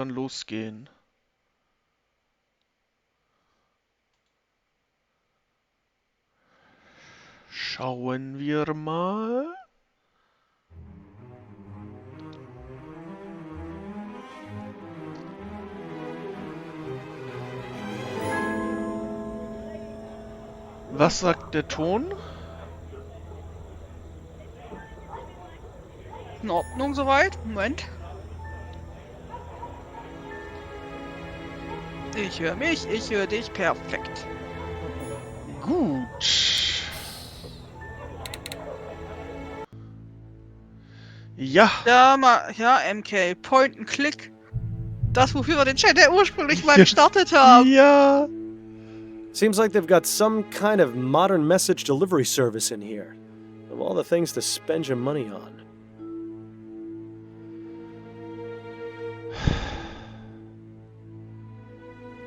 dann losgehen. Schauen wir mal. Was sagt der Ton? In Ordnung soweit? Moment. Ich höre mich, ich höre dich. Perfekt. Gut. Ja. Ja, MK. Point and Click. Das, wofür wir den Chat ja ursprünglich mal gestartet haben. Ja. Seems like they've got some kind of modern message delivery service in here. Of all the things to spend your money on.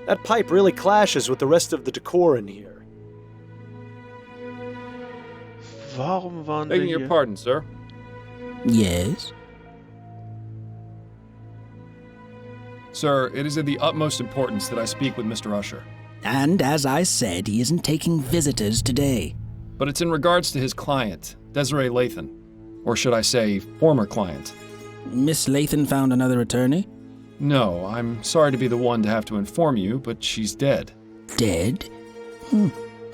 That pipe really clashes with the rest of the decor in here. Warum waren wir Begging hier? your pardon, sir. Yes? Sir, it is of the utmost importance that I speak with Mr. Usher. And as I said, he isn't taking visitors today. But it's in regards to his client, Desiree Lathan. Or should I say, former client. Miss Lathan found another attorney? No, I'm sorry to be the one to have to inform you, but she's dead. Dead?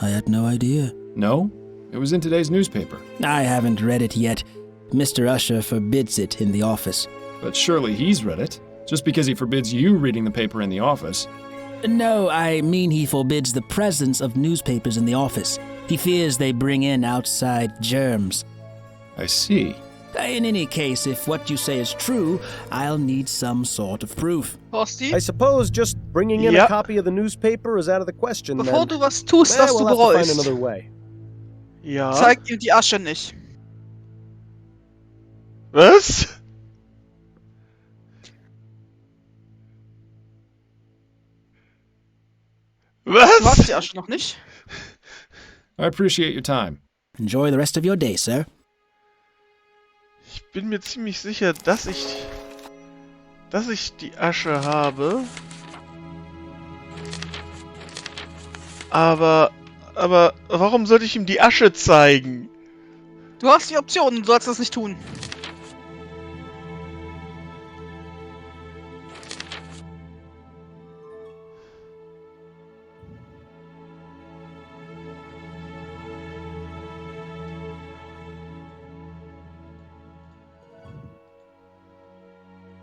I had no idea. No? It was in today's newspaper. I haven't read it yet. Mr. Usher forbids it in the office. But surely he's read it. Just because he forbids you reading the paper in the office. No, I mean he forbids the presence of newspapers in the office. He fears they bring in outside germs. I see. In any case, if what you say is true, I'll need some sort of proof. Horsti, I suppose just bringing in Yep. a copy of the newspaper is out of the question bevor then. du was tust, das We'll du have to find bereust, another way. Ja. zeig ihm die Asche nicht. Was? Du hast die Was? Asche noch nicht? I appreciate your time. Enjoy the rest of your day, sir. Ich bin mir ziemlich sicher, dass ich die Asche habe. Aber warum sollte ich ihm die Asche zeigen? Du hast die Option, du sollst das nicht tun.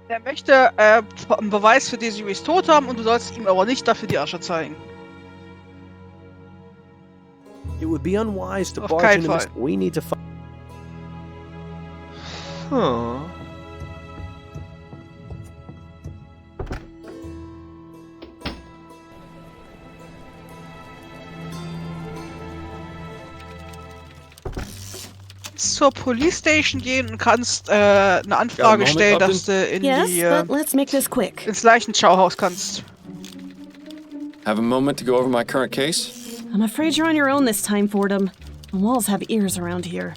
Er möchte einen Beweis für Desirees Tod haben und du sollst ihm aber nicht dafür die Asche zeigen. It would be unwise to Auf barge keinen into this. Fall. We need to find. Hm. Zur Police Station gehen und kannst eine Anfrage Moment, stellen, Upton. dass du in Yes, die, but let's make this quick. ins Leichenschauhaus kannst. Have a moment to go over my current case? I'm afraid you're on your own this time, Fordham. The walls have ears around here.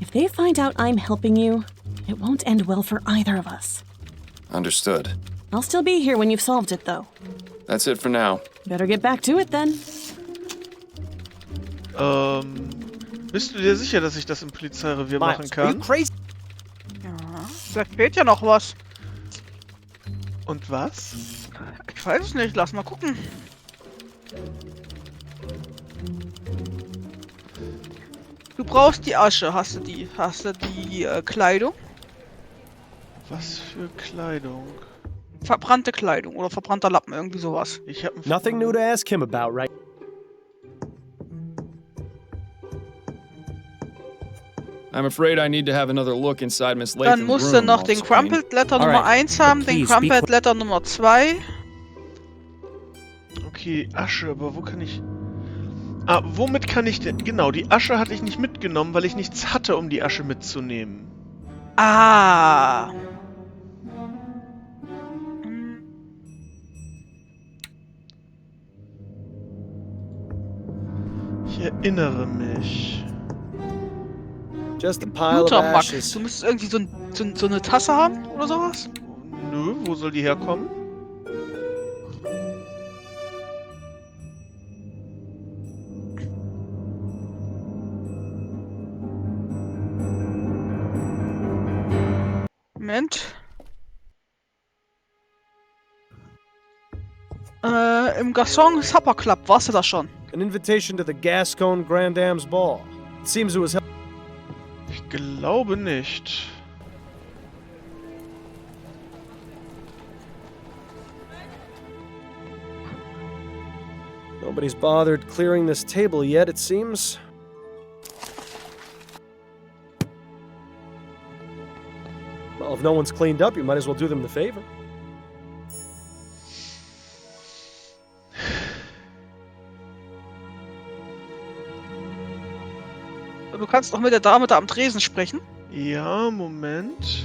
If they find out I'm helping you, it won't end well for either of us. Understood. I'll still be here when you've solved it, though. That's it for now. Better get back to it then. Bist du dir sicher, dass ich das im Polizeirevier machen Miles, are you kann? crazy? Ja, vielleicht fehlt ja noch was. Und was? Ich weiß es nicht, lass mal gucken. Du brauchst die Asche, hast du die? Hast du die Kleidung? Was für Kleidung? Verbrannte Kleidung oder verbrannter Lappen, irgendwie sowas. Ich habe Nothing new to ask him about, right? I'm afraid I need to have another look inside Miss Lathan's Dann musst du room noch off den screen. Crumpled Letter Alright, Nummer 1 haben, den please, be Crumpled Letter Nummer 2. Okay, Asche, aber wo kann ich... Ah, womit kann ich denn... Genau, die Asche hatte ich nicht mitgenommen, weil ich nichts hatte, um die Asche mitzunehmen. Ah. Ich erinnere mich. Just a pile of Computermack. ashes. Du müsstest irgendwie so eine Tasse haben oder sowas? Nö, wo soll die herkommen? Moment. Im Garçon Supper Club, warst du da schon? An invitation to the Gascon Grand Dame's ball. It seems it was held. Ich glaube nicht. Nobody's bothered clearing this table yet, it seems. Well, if no one's cleaned up, you might as well do them the favor. Du kannst doch mit der Dame da am Tresen sprechen. Ja, Moment.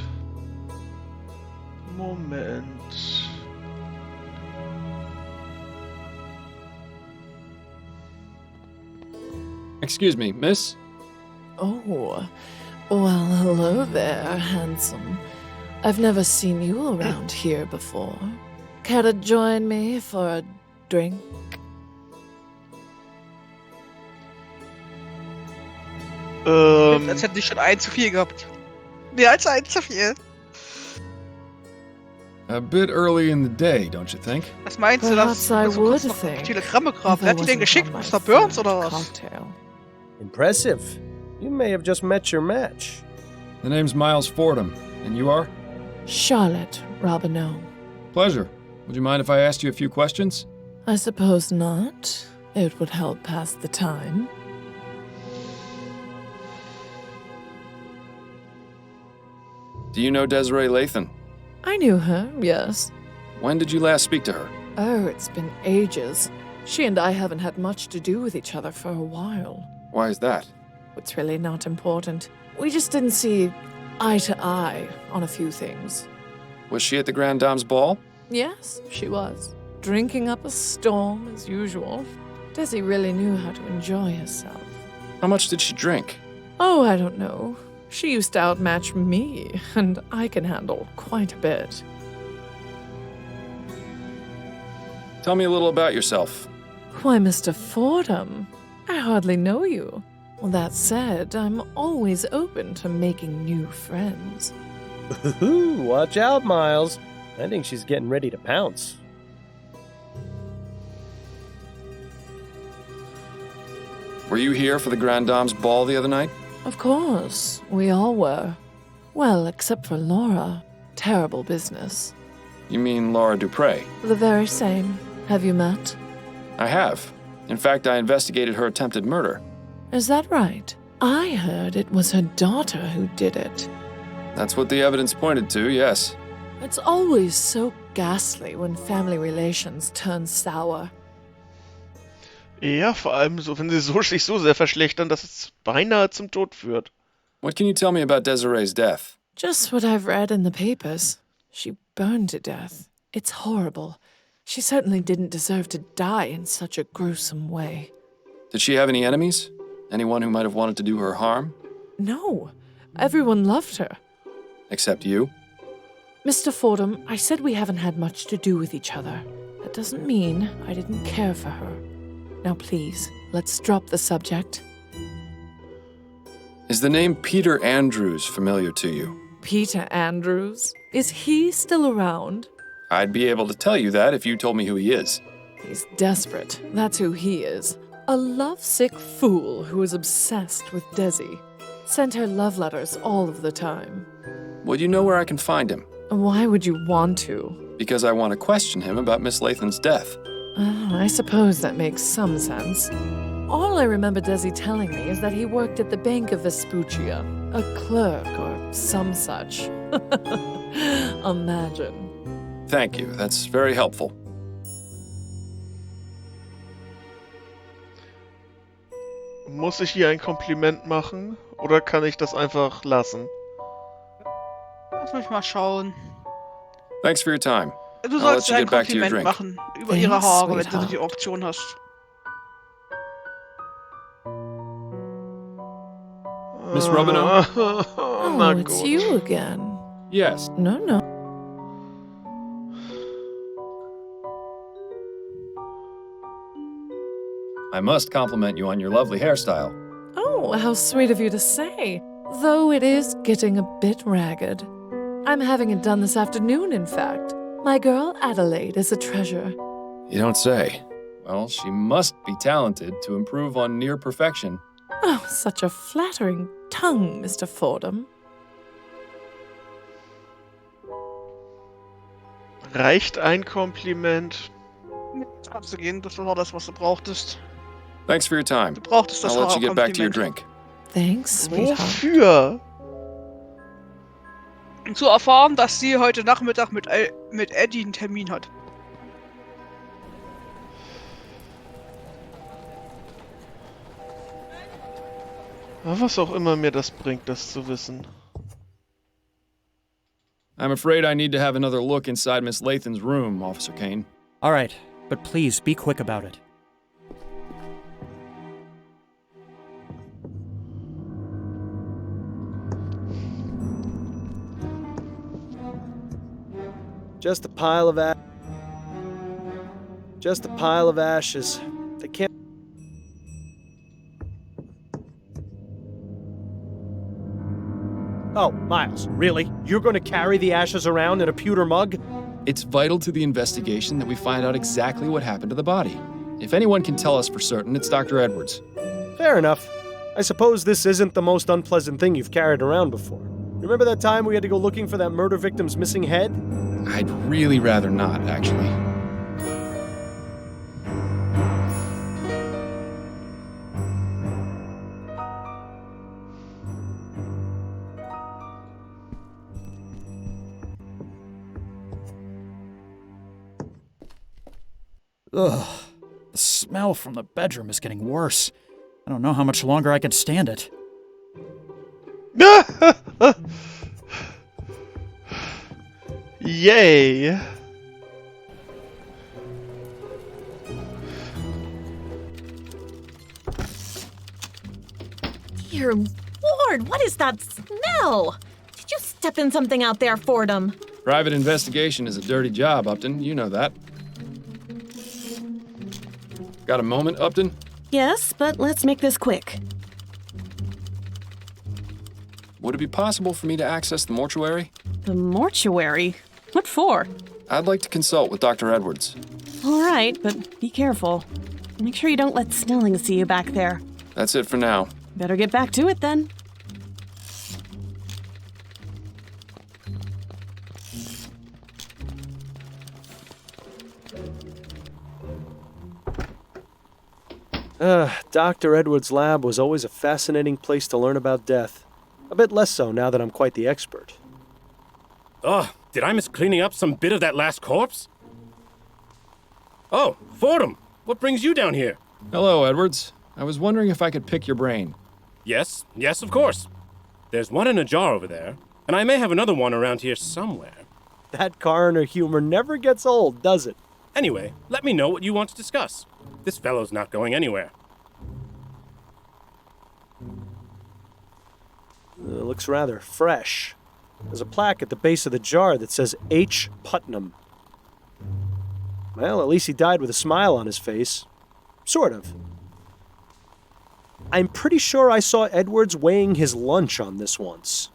Moment. Excuse me, miss? Oh, well, hello there, handsome. I've never seen you around here before. Care to join me for a drink? Als hätten die schon ein zu viel gehabt. Mehr als ein zu viel. A bit early in the day, don't you think? Was meinst du, dass Perhaps I so would kurz noch think Telegramme graben? if I Wer hat die denn wasn't geschickt? on my Mr. Burns third oder was? cocktail. Impressive. You may have just met your match. The name's Miles Fordham, and you are? Charlotte Robineau. Pleasure. Would you mind if I asked you a few questions? I suppose not. It would help pass the time. Do you know Desiree Lathan? I knew her, yes. When did you last speak to her? Oh, it's been ages. She and I haven't had much to do with each other for a while. Why is that? It's really not important. We just didn't see eye to eye on a few things. Was she at the Grand Dame's ball? Yes, she was. Drinking up a storm as usual. Desi really knew how to enjoy herself. How much did she drink? Oh, I don't know. She used to outmatch me, and I can handle quite a bit. Tell me a little about yourself. Why, Mr. Fordham, I hardly know you. Well, that said, I'm always open to making new friends. Ooh, watch out, Miles. I think she's getting ready to pounce. Were you here for the Grand Dame's ball the other night? Of course, we all were. Well, except for Laura. Terrible business. You mean Laura Dupre? The very same. Have you met? I have. In fact, I investigated her attempted murder. Is that right? I heard it was her daughter who did it. That's what the evidence pointed to, yes. It's always so ghastly when family relations turn sour. Ja, vor allem so, wenn sie sich so sehr verschlechtern, dass es beinahe zum Tod führt. What can you tell me about Desiree's death? Just what I've read in the papers. She burned to death. It's horrible. She certainly didn't deserve to die in such a gruesome way. Did she have any enemies? Anyone who might have wanted to do her harm? No. Everyone loved her. Except you? Mr. Fordham, I said we haven't had much to do with each other. That doesn't mean I didn't care for her. Now please, let's drop the subject. Is the name Peter Andrews familiar to you? Peter Andrews? Is he still around? I'd be able to tell you that if you told me who he is. He's desperate. That's who he is. A lovesick fool who is obsessed with Desi. Sent her love letters all of the time. Would you know where I can find him? Why would you want to? Because I want to question him about Miss Lathan's death. I suppose that makes some sense. All I remember Desi telling me is that he worked at the Bank of Vespuccia, a clerk or some such. Imagine. Thank you, that's very helpful. Muss ich hier ein Kompliment machen? Oder kann ich das einfach lassen? Lass mich mal schauen. Thanks for your time. Du I'll sollst let dir you ein get back to your Kompliment drink. machen über Thanks, ihre Haare, wenn du sweetheart. die Auktion hast. Miss Robineau? Na Oh, it's gut. you again. Yes. No. I must compliment you on your lovely hairstyle. Oh, how sweet of you to say. Though it is getting a bit ragged. I'm having it done this afternoon, in fact. My girl Adelaide is a treasure. You don't say. Well, she must be talented to improve on near perfection. Oh, such a flattering tongue, Mr. Fordham. Reicht ein Kompliment? Kannst du gehen, das war das, was du brauchtest. Thanks for your time. Du brauchtest das I'll let you get back to your Horrorkompliment. drink. Thanks, sweetheart. Wofür? Um zu erfahren, dass sie heute Nachmittag mit Eddie einen Termin hat. Was auch immer mir das bringt, das zu wissen. I'm afraid I need to have another look inside Miss Lathan's room, Officer Kane. All right, but please be quick about it. Just a pile of ashes. They can't. Oh, Miles, really? You're going to carry the ashes around in a pewter mug? It's vital to the investigation that we find out exactly what happened to the body. If anyone can tell us for certain, it's Dr. Edwards. Fair enough. I suppose this isn't the most unpleasant thing you've carried around before. Remember that time we had to go looking for that murder victim's missing head? I'd really rather not, actually. Ugh. The smell from the bedroom is getting worse. I don't know how much longer I can stand it. Yay! Dear Lord, what is that smell? Did you step in something out there, Fordham? Private investigation is a dirty job, Upton. You know that. Got a moment, Upton? Yes, but let's make this quick. Would it be possible for me to access the mortuary? The mortuary? What for? I'd like to consult with Dr. Edwards. All right, but be careful. Make sure you don't let Snelling see you back there. That's it for now. Better get back to it then. Dr. Edwards' lab was always a fascinating place to learn about death. A bit less so now that I'm quite the expert. Oh, did I miss cleaning up some bit of that last corpse? Oh, Fordham, what brings you down here? Hello, Edwards. I was wondering if I could pick your brain. Yes, of course. There's one in a jar over there, and I may have another one around here somewhere. That coroner humor never gets old, does it? Anyway, let me know what you want to discuss. This fellow's not going anywhere. It looks rather fresh. There's a plaque at the base of the jar that says H. Putnam. Well, at least he died with a smile on his face. Sort of. I'm pretty sure I saw Edwards weighing his lunch on this once.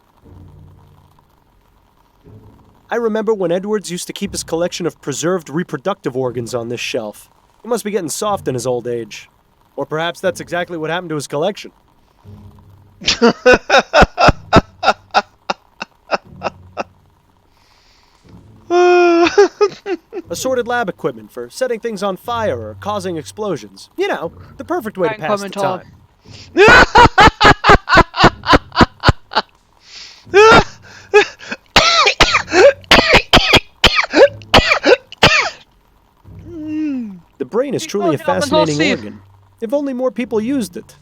I remember when Edwards used to keep his collection of preserved reproductive organs on this shelf. He must be getting soft in his old age. Or perhaps that's exactly what happened to his collection. Assorted lab equipment for setting things on fire or causing explosions. You know, the perfect way to pass the time. The brain is truly a fascinating organ. If only more people used it.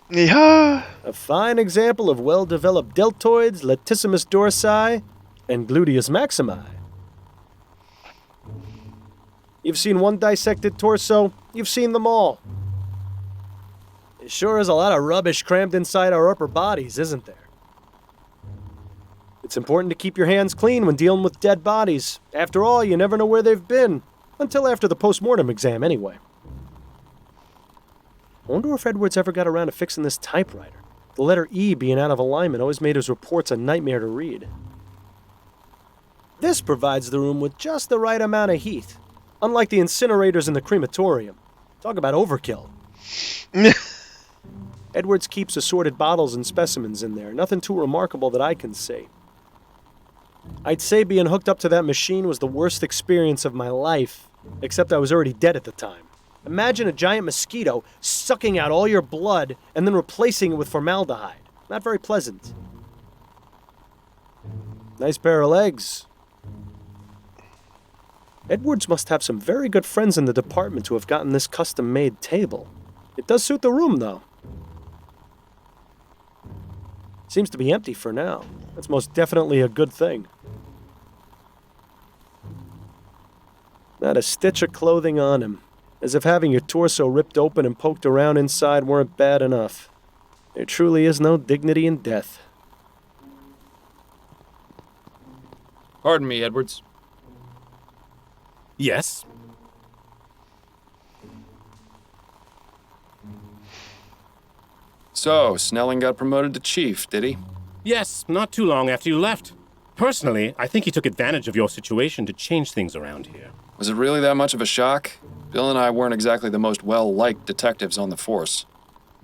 Ja. A fine example of well-developed deltoids, latissimus dorsi, and gluteus maximi. You've seen one dissected torso, you've seen them all. It sure is a lot of rubbish crammed inside our upper bodies, isn't there? It's important to keep your hands clean when dealing with dead bodies. After all, you never know where they've been. Until after the post-mortem exam, anyway. I wonder if Edwards ever got around to fixing this typewriter. The letter E being out of alignment always made his reports a nightmare to read. This provides the room with just the right amount of heat. Unlike the incinerators in the crematorium. Talk about overkill. Edwards keeps assorted bottles and specimens in there. Nothing too remarkable that I can see. I'd say being hooked up to that machine was the worst experience of my life, except I was already dead at the time. Imagine a giant mosquito sucking out all your blood and then replacing it with formaldehyde. Not very pleasant. Nice pair of legs. Edwards must have some very good friends in the department who have gotten this custom-made table. It does suit the room, though. Seems to be empty for now. That's most definitely a good thing. Not a stitch of clothing on him. As if having your torso ripped open and poked around inside weren't bad enough. There truly is no dignity in death. Pardon me, Edwards. Yes? So, Snelling got promoted to chief, did he? Yes, not too long after you left. Personally, I think he took advantage of your situation to change things around here. Was it really that much of a shock? Bill and I weren't exactly the most well-liked detectives on the force.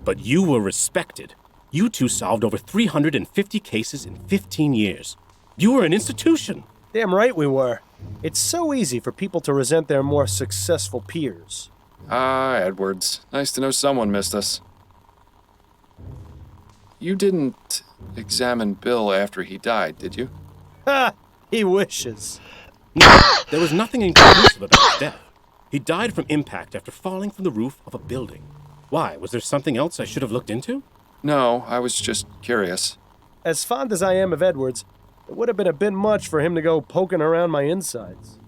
But you were respected. You two solved over 350 cases in 15 years. You were an institution. Damn right we were. It's so easy for people to resent their more successful peers. Ah, Edwards. Nice to know someone missed us. You didn't examine Bill after he died, did you? Ha! He wishes. No, there was nothing inconclusive about his death. He died from impact after falling from the roof of a building. Why? Was there something else I should have looked into? No, I was just curious. As fond as I am of Edwards, it would have been a bit much for him to go poking around my insides.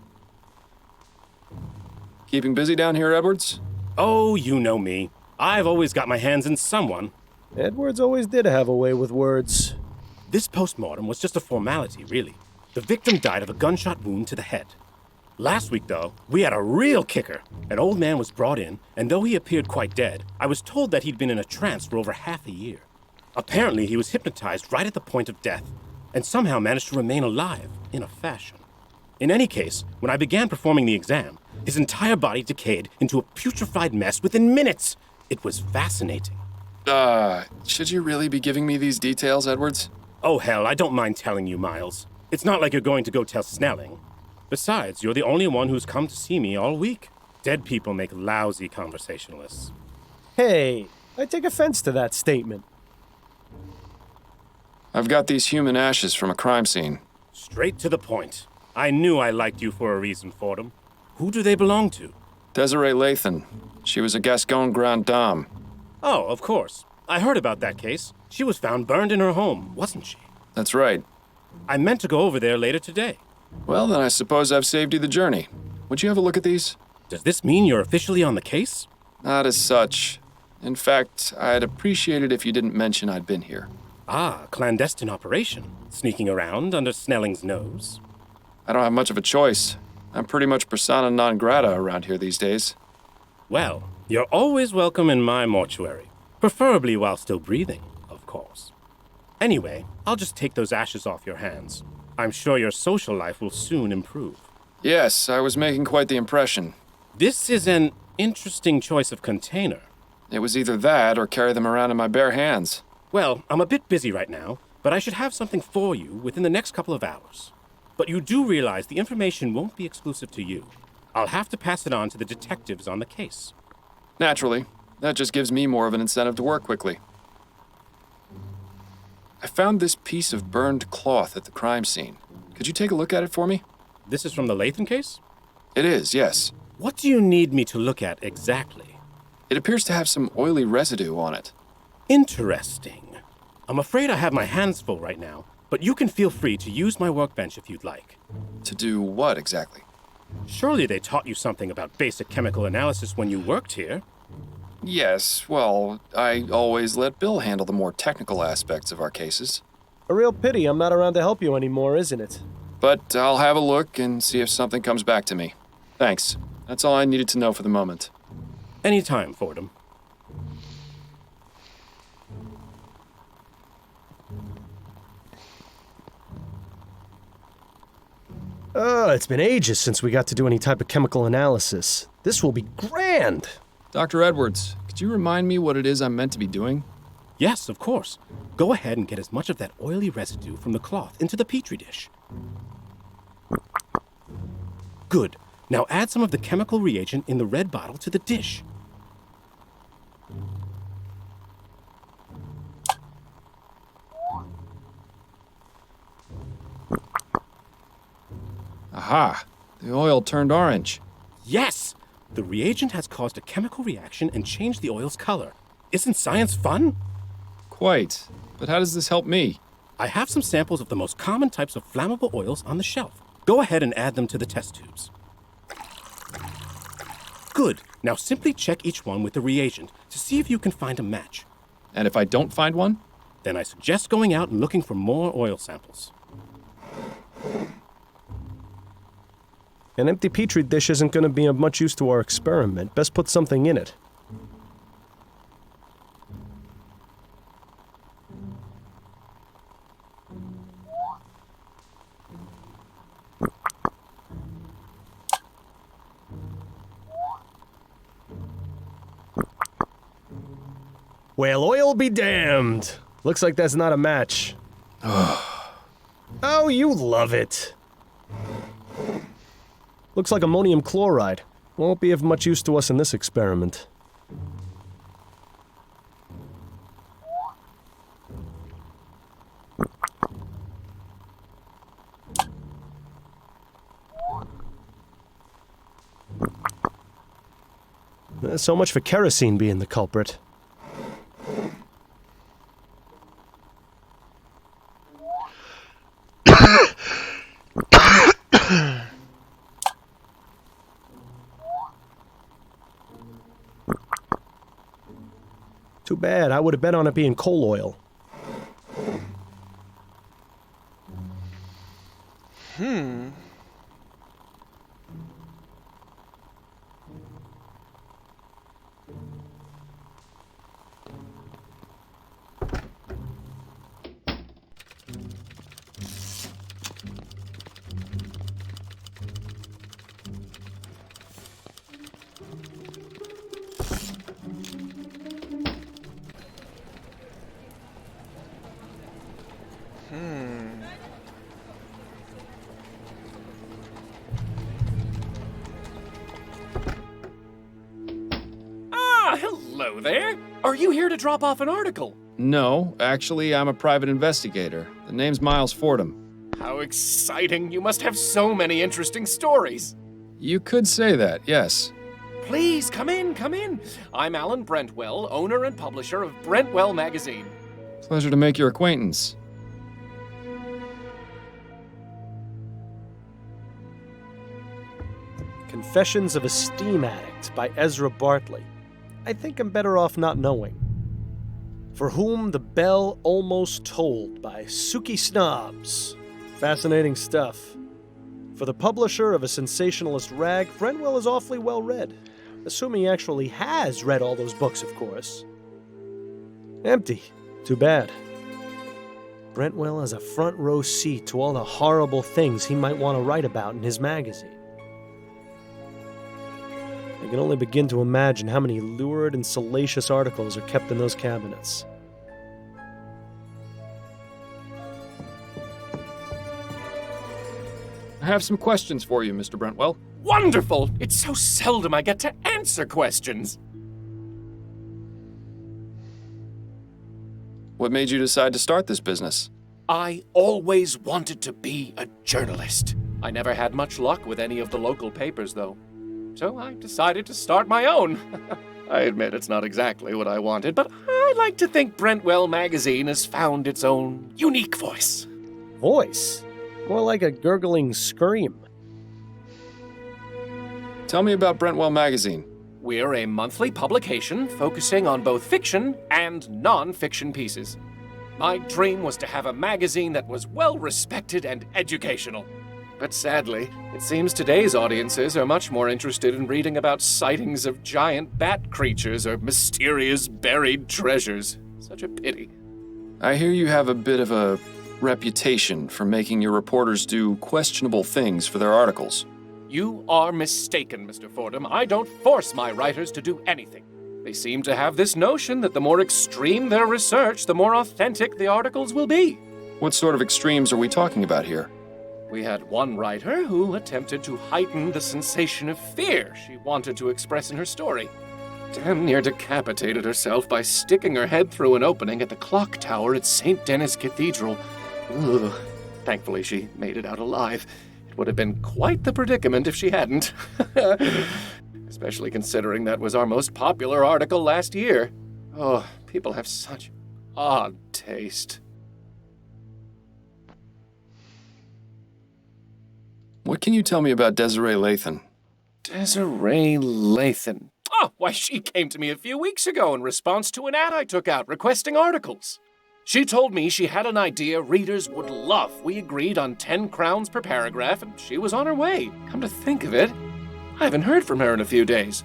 Keeping busy down here, Edwards? Oh, you know me. I've always got my hands in someone. Edwards always did have a way with words. This postmortem was just a formality, really. The victim died of a gunshot wound to the head. Last week, though, we had a real kicker. An old man was brought in, and though he appeared quite dead, I was told that he'd been in a trance for over half a year. Apparently, he was hypnotized right at the point of death, and somehow managed to remain alive, in a fashion. In any case, when I began performing the exam, his entire body decayed into a putrefied mess within minutes. It was fascinating. Should you really be giving me these details, Edwards? Oh, hell, I don't mind telling you, Miles. It's not like you're going to go tell Snelling. Besides, you're the only one who's come to see me all week. Dead people make lousy conversationalists. Hey, I take offense to that statement. I've got these human ashes from a crime scene. Straight to the point. I knew I liked you for a reason, Fordham. Who do they belong to? Desiree Lathan. She was a Gascon Grande Dame. Oh, of course. I heard about that case. She was found burned in her home, wasn't she? That's right. I meant to go over there later today. Well, then I suppose I've saved you the journey. Would you have a look at these? Does this mean you're officially on the case? Not as such. In fact, I'd appreciate it if you didn't mention I'd been here. Ah, clandestine operation. Sneaking around under Snelling's nose. I don't have much of a choice. I'm pretty much persona non grata around here these days. Well, you're always welcome in my mortuary. Preferably while still breathing, of course. Anyway, I'll just take those ashes off your hands. I'm sure your social life will soon improve. Yes, I was making quite the impression. This is an interesting choice of container. It was either that or carry them around in my bare hands. Well, I'm a bit busy right now, but I should have something for you within the next couple of hours. But you do realize the information won't be exclusive to you. I'll have to pass it on to the detectives on the case. Naturally. That just gives me more of an incentive to work quickly. I found this piece of burned cloth at the crime scene. Could you take a look at it for me? This is from the Lathan case? It is, yes. What do you need me to look at exactly? It appears to have some oily residue on it. Interesting. I'm afraid I have my hands full right now, but you can feel free to use my workbench if you'd like. To do what exactly? Surely they taught you something about basic chemical analysis when you worked here. Yes, well, I always let Bill handle the more technical aspects of our cases. A real pity I'm not around to help you anymore, isn't it? But I'll have a look and see if something comes back to me. Thanks. That's all I needed to know for the moment. Anytime, Fordham. It's been ages since we got to do any type of chemical analysis. This will be grand! Dr. Edwards, could you remind me what it is I'm meant to be doing? Yes, of course. Go ahead and get as much of that oily residue from the cloth into the petri dish. Good. Now add some of the chemical reagent in the red bottle to the dish. Aha! The oil turned orange. Yes! The reagent has caused a chemical reaction and changed the oil's color. Isn't science fun? Quite. But how does this help me? I have some samples of the most common types of flammable oils on the shelf. Go ahead and add them to the test tubes. Good. Now simply check each one with the reagent to see if you can find a match. And if I don't find one? Then I suggest going out and looking for more oil samples. An empty petri dish isn't going to be of much use to our experiment. Best put something in it. Well, oil be damned. Looks like that's not a match. Oh, you love it. Looks like ammonium chloride. Won't be of much use to us in this experiment. So much for kerosene being the culprit. Too bad. I would have bet on it being coal oil. Hello there. Are you here to drop off an article? No, actually, I'm a private investigator. The name's Miles Fordham. How exciting. You must have so many interesting stories. You could say that, yes. Please, come in, come in. I'm Alan Brentwell, owner and publisher of Brentwell magazine. Pleasure to make your acquaintance. Confessions of a Steam Addict by Ezra Bartley. I think I'm better off not knowing. For Whom the Bell Almost Tolled by Suki Snobs. Fascinating stuff. For the publisher of a sensationalist rag, Brentwell is awfully well read. Assuming he actually has read all those books, of course. Empty. Too bad. Brentwell has a front row seat to all the horrible things he might want to write about in his magazine. I can only begin to imagine how many lurid and salacious articles are kept in those cabinets. I have some questions for you, Mr. Brentwell. Wonderful! It's so seldom I get to answer questions. What made you decide to start this business? I always wanted to be a journalist. I never had much luck with any of the local papers, though. So I decided to start my own. I admit it's not exactly what I wanted, but I like to think Brentwell magazine has found its own unique voice. Voice? More like a gurgling scream. Tell me about Brentwell magazine. We're a monthly publication focusing on both fiction and non-fiction pieces. My dream was to have a magazine that was well-respected and educational. But sadly, it seems today's audiences are much more interested in reading about sightings of giant bat creatures or mysterious buried treasures. Such a pity. I hear you have a bit of a reputation for making your reporters do questionable things for their articles. You are mistaken, Mr. Fordham. I don't force my writers to do anything. They seem to have this notion that the more extreme their research, the more authentic the articles will be. What sort of extremes are we talking about here? We had one writer who attempted to heighten the sensation of fear she wanted to express in her story. Damn near decapitated herself by sticking her head through an opening at the clock tower at St. Denis Cathedral. Ugh. Thankfully, she made it out alive. It would have been quite the predicament if she hadn't. Especially considering that was our most popular article last year. Oh, people have such odd taste. What can you tell me about Desiree Lathan? Desiree Lathan. Oh, why, she came to me a few weeks ago in response to an ad I took out requesting articles. She told me she had an idea readers would love. We agreed on 10 crowns per paragraph, and she was on her way. Come to think of it, I haven't heard from her in a few days.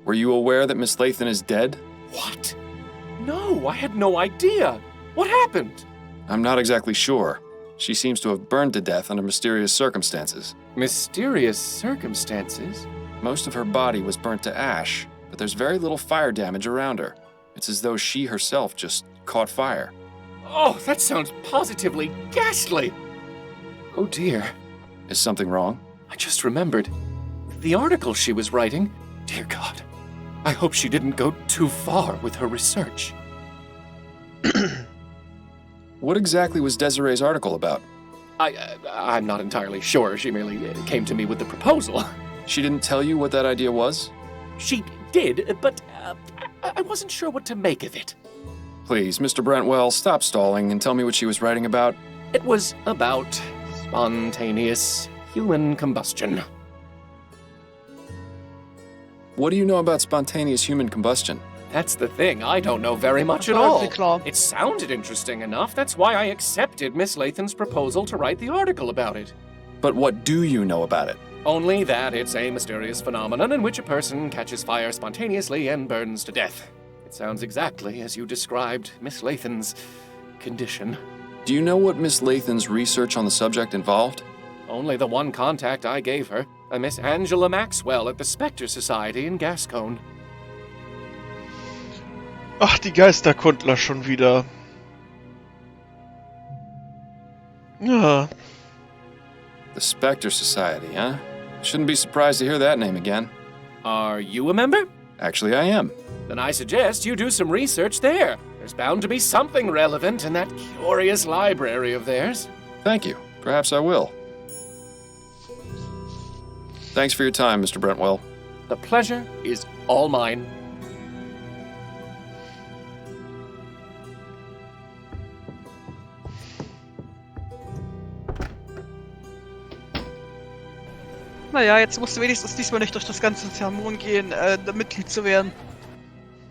Were you aware that Miss Lathan is dead? What? No, I had no idea. What happened? I'm not exactly sure. She seems to have burned to death under mysterious circumstances. Mysterious circumstances? Most of her body was burnt to ash, but there's very little fire damage around her. It's as though she herself just caught fire. Oh, that sounds positively ghastly. Oh dear. Is something wrong? I just remembered. The article she was writing, dear God, I hope she didn't go too far with her research. What exactly was Desiree's article about? I'm not entirely sure. She merely came to me with the proposal. She didn't tell you what that idea was? She did, but I wasn't sure what to make of it. Please, Mr. Brentwell, stop stalling and tell me what she was writing about. It was about spontaneous human combustion. What do you know about spontaneous human combustion? That's the thing. I don't know very much at all. It sounded interesting enough. That's why I accepted Miss Lathan's proposal to write the article about it. But what do you know about it? Only that it's a mysterious phenomenon in which a person catches fire spontaneously and burns to death. It sounds exactly as you described Miss Lathan's condition. Do you know what Miss Lathan's research on the subject involved? Only the one contact I gave her, a Miss Angela Maxwell at the Spectre Society in Gascon. Ach, die Geisterkundler schon wieder. Ja. The Spectre Society, huh? Shouldn't be surprised to hear that name again. Are you a member? Actually, I am. Then I suggest you do some research there. There's bound to be something relevant in that curious library of theirs. Thank you. Perhaps I will. Thanks for your time, Mr. Brentwell. The pleasure is all mine. Naja, jetzt musst du wenigstens diesmal nicht durch das ganze Zeremon gehen, Mitglied zu werden.